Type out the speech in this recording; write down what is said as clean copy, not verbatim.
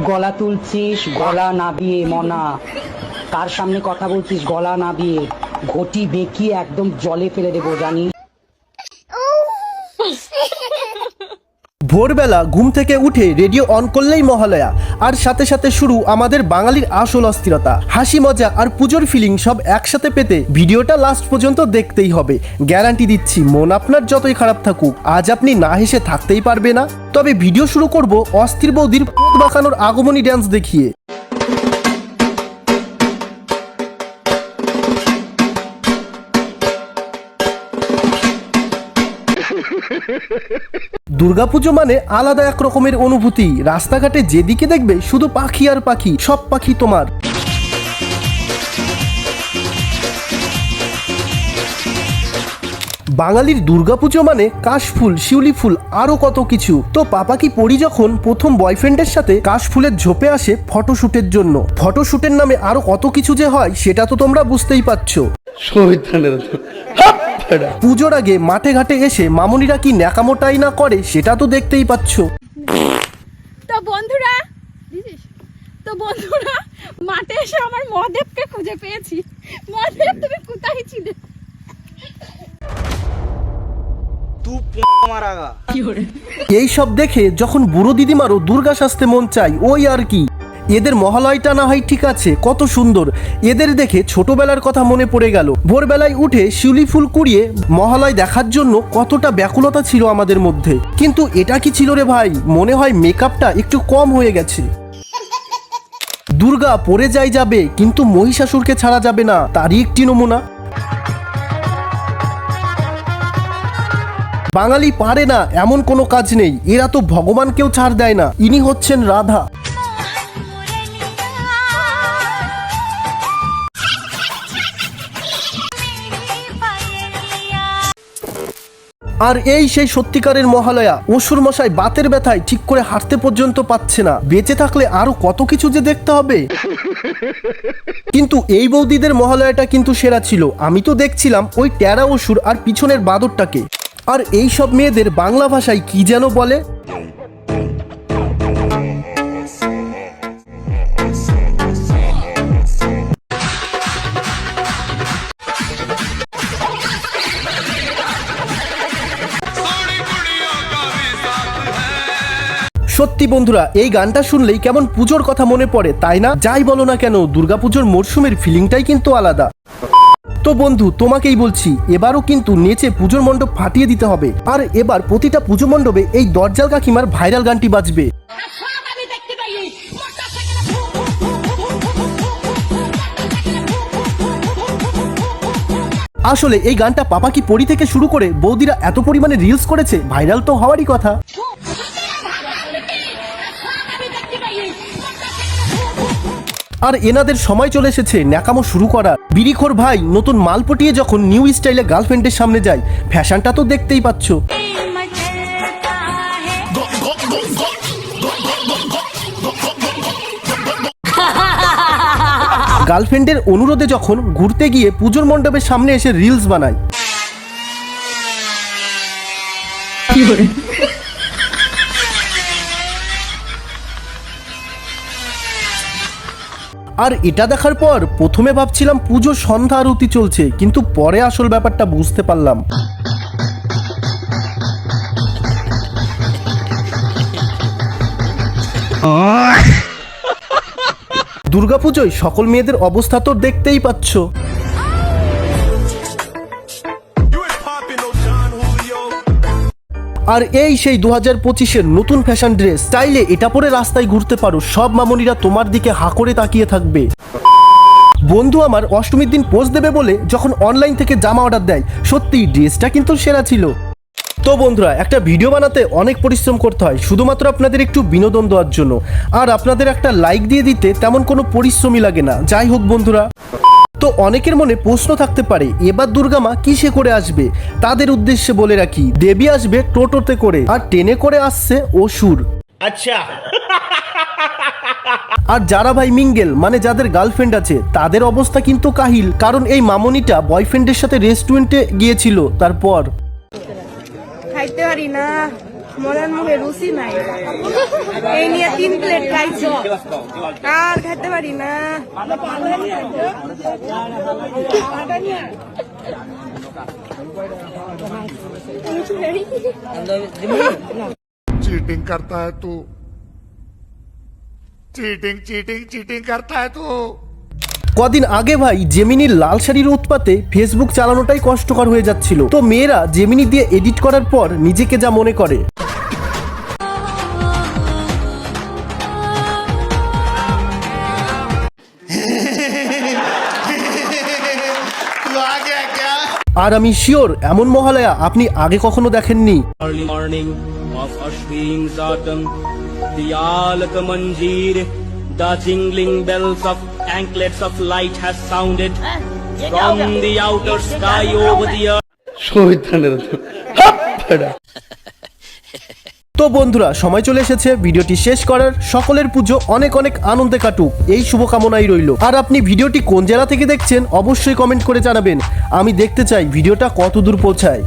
গলা তুলছিস গলা নাবিয়ে মনা, কার সামনে কথা বলছিস গলা নাবিয়ে, ঘটি বেঁকিয়ে একদম জলে ফেলে দেবো জানি। ভোরবেলা ঘুম থেকে উঠে রেডিও অন করলেই মহালয়া, আর সাথে সাথে শুরু আমাদের বাঙালির আসল অস্থিরতা। হাসি মজা আর পুজোর ফিলিং সব একসাথে পেতে ভিডিওটা লাস্ট পর্যন্ত দেখতেই হবে। গ্যারান্টি দিচ্ছি, মন আপনার যতই খারাপ থাকুক আজ আপনি না হেসে থাকতেই পারবে না। তবে ভিডিও শুরু করব অস্থির বৌদির পোদ বাঁকানোর আগমনী ড্যান্স দেখিয়ে। দুর্গাপুজো মানে আলাদা এক রকমের অনুভূতি। রাস্তাঘাটে যেদিকে দেখবে শুধু পাখি আর পাখি, সব পাখি তোমার। বাঙালির দুর্গাপুজো মানে কাশফুল, শিউলি ফুল, আরো কত কিছু। তো পাপাকি পড়ি যখন প্রথম বয়ফ্রেন্ডের সাথে কাশফুলের ঝোপে আসে ফটোশুটের জন্য, ফটোশুটের নামে আরো কত কিছু যে হয় সেটা তো তোমরা বুঝতেই পারছো। পুজোর আগে মাঠে ঘাটে এসে মামুনিরা কি ন্যাকামোটাই না করে সেটা তো দেখতেই পাচ্ছ। তো বন্ধুরা মাঠে এসে আমার মহাদেবকে খুঁজে পেয়েছি। মহাদেব তুমি কোথায় ছিলে? এই সব দেখে যখন বুড়ো দিদিমারও দুর্গা সাজতে মন চাই, ওই আর কি। এদের মহালয়টা না হয় ঠিক আছে, কত সুন্দর। এদের দেখে ছোটবেলার কথা মনে পড়ে গেল। ভোরবেলায় উঠে শিউলি ফুল কুড়িয়ে মহালয় দেখার জন্য কতটা ব্যাকুলতা ছিল আমাদের মধ্যে। কিন্তু এটা কি ছিল রে ভাই, মনে হয় মেকআপটা একটু কম হয়ে গেছে। দুর্গা পড়ে যাবে, কিন্তু মহিষাসুরকে ছাড়া যাবে না, তারই একটি নমুনা। বাঙালি পারে না এমন কোনো কাজ নেই, এরা তো ভগবানকেও ছাড় দেয় না। ইনি হচ্ছেন রাধা। আর এই সেই সত্যিকারের মহালয়া। অসুর মশাই বাতের ব্যথায় ঠিক করে হাঁটতে পর্যন্ত পাচ্ছে না, বেঁচে থাকলে আরো কত কিছু যে দেখতে হবে। কিন্তু এই বৌদিদের মহালয়াটা কিন্তু সেরা ছিল। আমি তো দেখছিলাম ওই ট্যারা অসুর আর পিছনের বাদরটাকে। আর এই সব মেয়েদের বাংলা ভাষায় কি যেন বলে। সত্যি বন্ধুরা, এই গানটা শুনলেই কেমন পুজোর কথা মনে পড়ে, তাই না? যাই বলো না কেন, দুর্গাপুজোর মরশুমের ফিলিংটাই কিন্তু আলাদা। তো বন্ধু, তোমাকেই বলছি, এবারও কিন্তু নেচে পুজোর মণ্ডপ ফাটিয়ে দিতে হবে। আর এবার প্রতিটা পুজো মণ্ডপে এই দরজাল কাকিমার ভাইরাল গানটি বাজবে। আসলে এই গানটা পাপাকি পড়ি থেকে শুরু করে বৌদিরা এত পরিমাণে রিলস করেছে, ভাইরাল তো হওয়ারই কথা। আর এনাদের সময় চলে এসেছে ন্যাকামো শুরু করার। বিড়িখোর ভাই নতুন মাল পটিয়ে যখন নিউ স্টাইলে গার্লফ্রেন্ডের সামনে যায়, ফ্যাশনটা তো দেখতেই পাচ্ছ। গার্লফ্রেন্ডের অনুরোধে যখন ঘুরতে গিয়ে পুজোর মণ্ডপের সামনে এসে রিলস বানায়। আর এটা দেখার পর প্রথমে ভাবছিলাম পুজোর সন্ধ্যা আরতি চলছে, কিন্তু পরে আসল ব্যাপারটা বুঝতে পারলাম। দুর্গাপুজোয় সকল মেয়েদের অবস্থা তো দেখতেই পাচ্ছ। আর এই সেই 2025-এর নতুন ফ্যাশন ড্রেস, চাইলে এটা পরে রাস্তায় ঘুরতে পারো, সব মামনিরা তোমার দিকে হা করে তাকিয়ে থাকবে। বন্ধু আমার অষ্টমীর দিন পোস্ট দেবে বলে যখন অনলাইন থেকে জামা অর্ডার দেয়, সত্যি ড্রেসটা কিন্তু সেরা ছিল। তো বন্ধুরা, একটা ভিডিও বানাতে অনেক পরিশ্রম করতে হয় শুধুমাত্র আপনাদের একটু বিনোদন দেওয়ার জন্য, আর আপনাদের একটা লাইক দিয়ে দিতে তেমন কোনো পরিশ্রমই লাগে না। যাই হোক বন্ধুরা, তো অনেকের মনে প্রশ্ন থাকতে পারে এবার দুর্গা মা কিসে করে আসবে। তাদের উদ্দেশ্যে বলে রাখি, দেবী আসবে টোটোতে করে, আর ট্রেনে করে আসছে অসুর। আচ্ছা। আর যারা ভাই মিঙ্গেল মানে যাদের গার্লফ্রেন্ড আছে তাদের অবস্থা কিন্তু কাহিল, কারণ এই মামনিটা বয়ফ্রেন্ডের সাথে রেস্টুরেন্টে গিয়েছিল, তারপর খাইতে পারি না, মনের মুখে রুচি নাই, এই নিয়ে 3 প্লেট খাইছি আর খাইতে পারি না। चीटिंग करता है तू, चीटिंग चीटिंग चीटिंग करता है तू। কদিন আগে ভাই জেমিনির লাল শাড়ির উৎপাতে ফেসবুক চালানোটাই কষ্টকর হয়ে যাচ্ছিল। তো মেয়েরা জেমিনি দিয়ে এডিট করার পর নিজেকে যা মনে করে, আর আমি শিওর এমন মহালয়া আপনি আগে কখনো দেখেননি। early morning of Ashwin Satam, the Alaka Manjir, the jingling bells of anklets of light has sounded from the outer sky over the earth. তো বন্ধুরা, সময় চলে এসেছে ভিডিওটি শেষ করার। সকলের পুজো অনেক অনেক আনন্দে কাটুক এই শুভকামনাই রইল। আর আপনি ভিডিওটি কোন জেলা থেকে দেখছেন অবশ্যই কমেন্ট করে জানাবেন, আমি দেখতে চাই ভিডিওটা কত দূর পৌঁছায়।